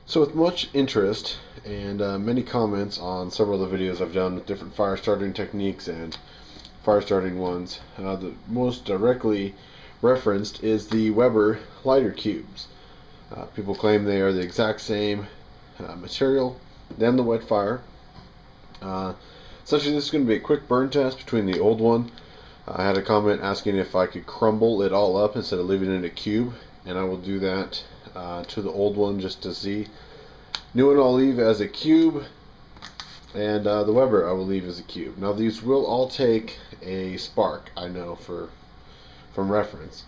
So with much interest and many comments on several of the videos I've done with different fire starting techniques and fire starting ones, the most directly referenced is the Weber lighter cubes. People claim they are the exact same material than the Wetfire. Uh, Essentially, this is going to be a quick burn test between the old one. I had a comment asking if I could crumble it all up instead of leaving it in a cube, and I will do that to the old one just to see. New one I'll leave as a cube, and the Weber I will leave as a cube. Now these will all take a spark, I know, from reference.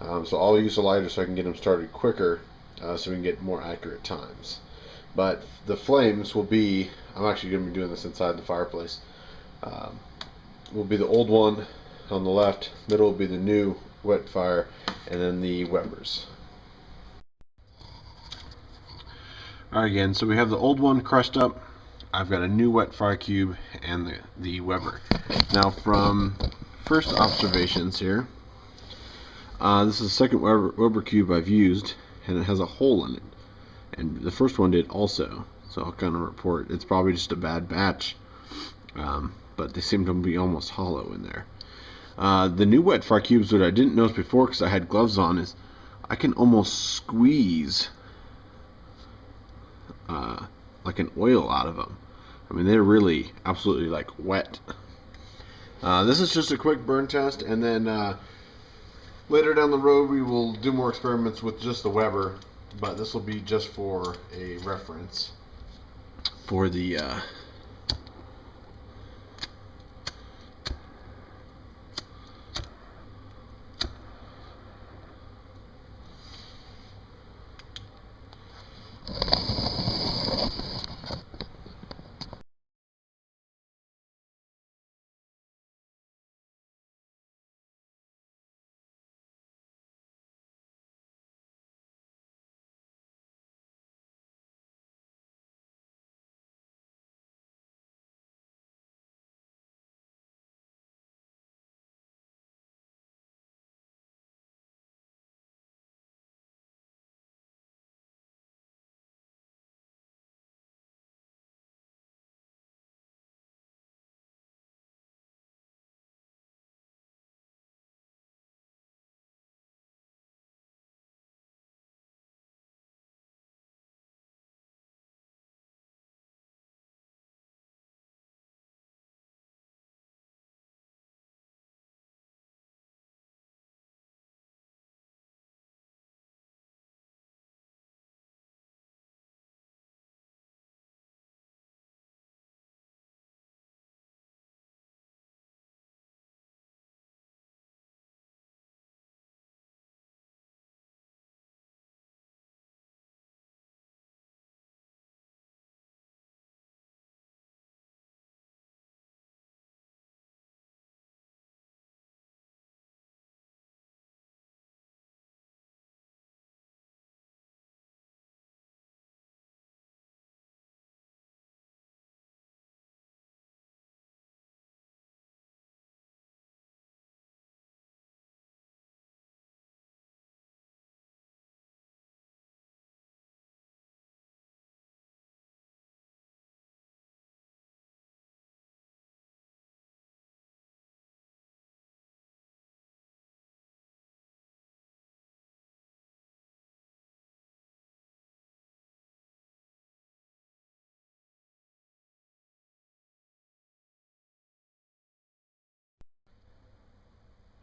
So I'll use a lighter so I can get them started quicker, so we can get more accurate times. But the flames will be, I'm actually going to be doing this inside the fireplace, will be the old one on the left, middle will be the new Wetfire, and then the Webers. Alright, again, so we have the old one crushed up. I've got a new Wetfire cube and the Weber. Now, from first observations here, this is the second Weber cube I've used, and it has a hole in it. And the first one did also, so I'll kind of report it's probably just a bad batch, but they seem to be almost hollow in there. The new Wetfire cubes, that I didn't notice before because I had gloves on, is I can almost squeeze like an oil out of them. I mean, they're really absolutely like wet. This is just a quick burn test, and then later down the road we will do more experiments with just the Weber, but this will be just for a reference for the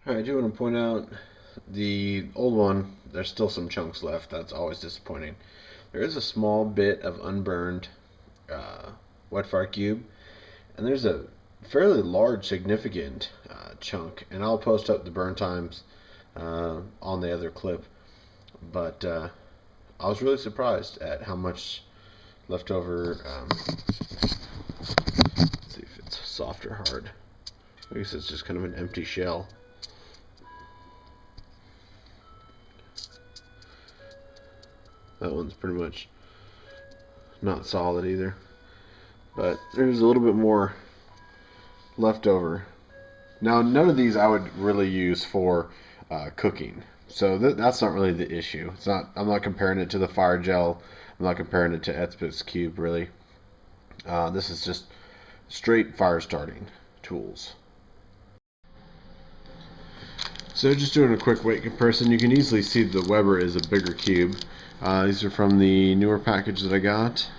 I do want to point out the old one, there's still some chunks left. That's always disappointing. There is a small bit of unburned Wetfire cube, and there's a fairly large, significant chunk, and I'll post up the burn times on the other clip. But I was really surprised at how much left over. Let's see if it's soft or hard. I guess it's just kind of an empty shell. That one's pretty much not solid either. But there's a little bit more left over. Now, none of these I would really use for cooking. So that's not really the issue. It's not. I'm not comparing it to the fire gel I'm not comparing it to Etspit's cube really. This is just straight fire starting tools. So just doing a quick weight comparison, you can easily see the Weber is a bigger cube. These are from the newer package that I got.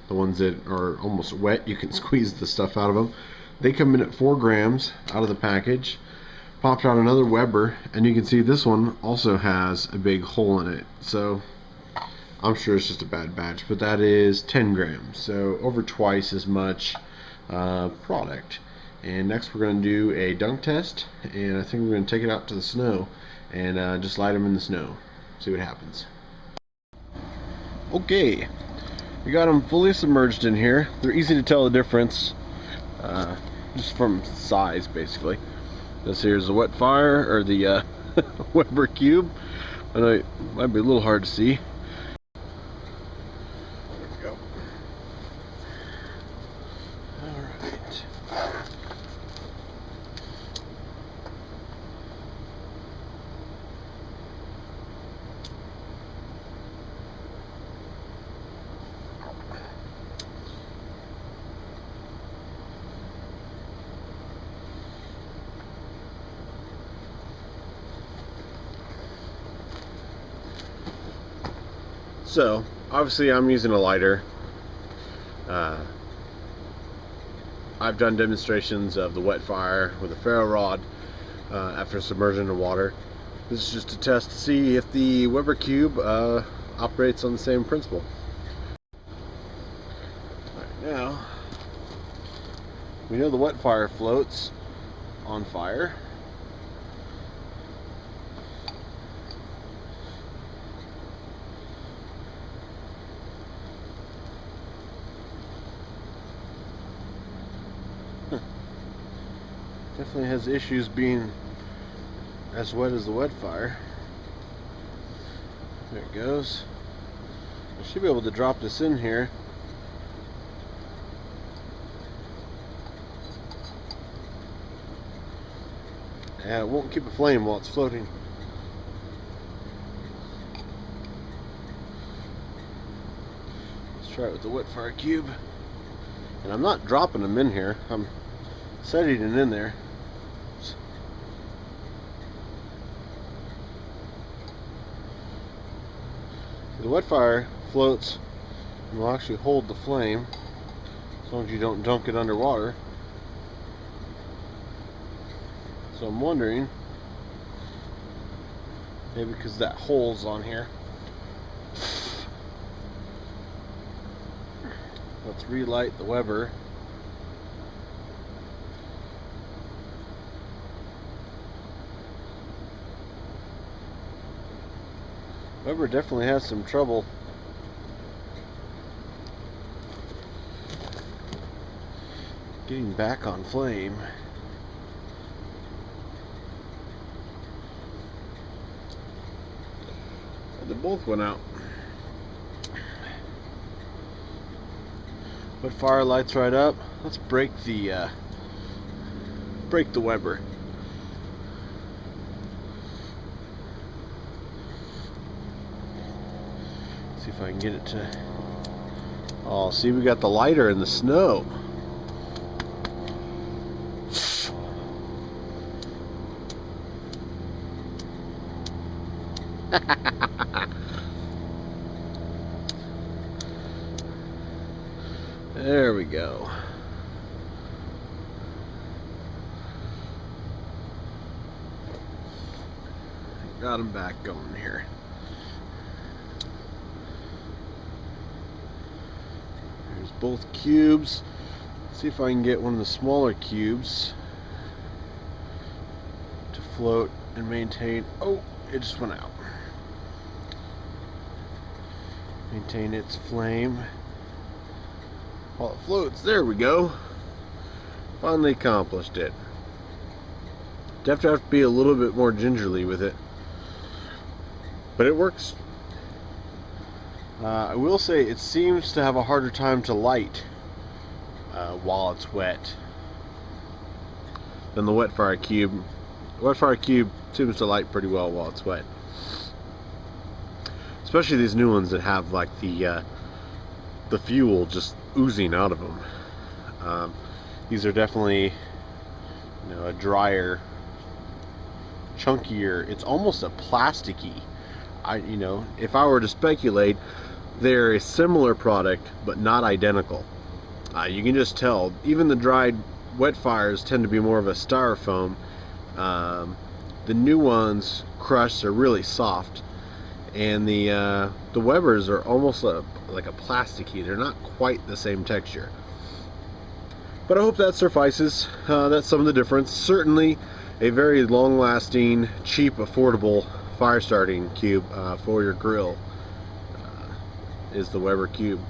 The ones that are almost wet, you can squeeze the stuff out of them. They come in at 4 grams out of the package. Popped out another Weber, and you can see this one also has a big hole in it. So I'm sure it's just a bad batch, but that is 10 grams. So over twice as much product. And next we're going to do a dunk test, and I think we're going to take it out to the snow and just light them in the snow. See what happens. Okay, we got them fully submerged in here. They're easy to tell the difference just from size basically. This here is the Wetfire, or the Weber cube. I know it might be a little hard to see. There we go. Alright. So, obviously I'm using a lighter. I've done demonstrations of the Wetfire with a ferro rod after submersion in water. This is just a test to see if the Weber cube operates on the same principle. Right now, we know the Wetfire floats on fire. Definitely has issues being as wet as the Wetfire. There it goes. I should be able to drop this in here. Yeah, it won't keep a flame while it's floating. Let's try it with the Wetfire cube. And I'm not dropping them in here. I'm setting it in there. The Wetfire floats and will actually hold the flame as long as you don't dunk it underwater. So I'm wondering, maybe because that hole's on here. Let's relight the Weber. Weber definitely has some trouble getting back on flame. They both went out. Wetfire lights right up. Let's break the Weber. See if I can get it to. Oh, see, we got the lighter in the snow. There we go. Got him back going here. There's both cubes. Let's see if I can get one of the smaller cubes to float and maintain. Oh, it just went out. Maintain its flame while it floats. There we go. Finally accomplished it. Definitely have to be a little bit more gingerly with it, but it works. I will say it seems to have a harder time to light while it's wet than the Wetfire cube. The Wetfire cube seems to light pretty well while it's wet, especially these new ones that have like the fuel just oozing out of them. These are definitely, you know, a drier, chunkier. It's almost a plasticky. You know, if I were to speculate, they're a similar product but not identical. You can just tell. Even the dried Wetfires tend to be more of a styrofoam. The new ones, crushed, are really soft, and the Webers are almost like a plasticky. They're not quite the same texture. But I hope that suffices. That's some of the difference. Certainly a very long-lasting, cheap, affordable fire starting cube for your grill is the Weber Cube.